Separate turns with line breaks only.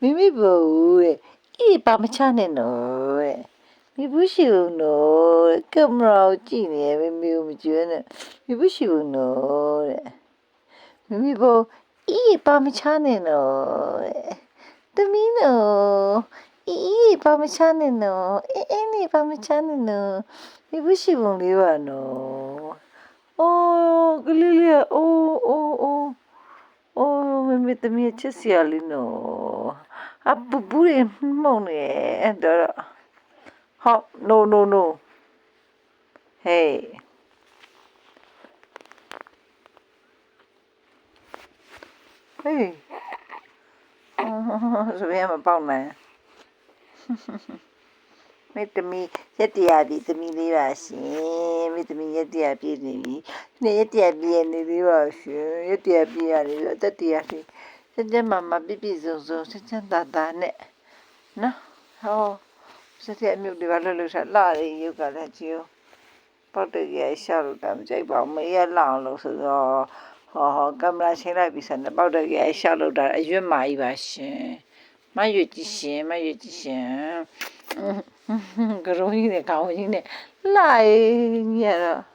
မိမိဘို့တဲ့ဤပါမချနဲ့နော်တဲ့မိဘူးရှိဘူးနော်တဲ့ကင်မရာကိုကြည့်နေမိမိကိုမကြွနဲ့မိဘူးရှိဘူးနော်တဲ့မိမိဘို့ဤပါမချနဲ့နော်တဲ့သမီးနော်ဤပါမချနဲ့နော်အင်းနေပါမချနဲ့နော်မိဘူးရှိဘူးလေးပါနော်အိုးကလေးလေးအိုးအိုးအိုးအိုးမိသမီးချစ်စရာလေးနော်အပူပူရမှုန်နေအဲ့တော့ဟော no hey ဟေးဆိုရင်မပေါက်နိုင်မိသမီးရက်တရာပြီသမီးလေးပါရှင်မိသမီးရက်တရာပြည့်နေပြီနေ့ရက်တရာပြည့်နေသေးပါရှင်ရက်တရာပြည့်ရတယ်အသက်တရာပြည့်စက်မပြည့်စုံစက်တာနဲ့နော်ဟောစက်တဲ့အမြုပ်တွေကလှထားလာရရုပ်ကလည်းကြည့်ပေါက်တရရှာလို့တာမကြိုက်ပါဘူးမရလောင်လို့ဆိုတော့ဟောကင်မရာချိန်လိုက်ပြီးစနေပေါက်တရရှာလို့တာအရွက်မာကြီးပါရှင်မရွေကြည့်ရှင်ကရုံးကြီးနဲ့ခေါင်းကြီးနဲ့လာရညတော့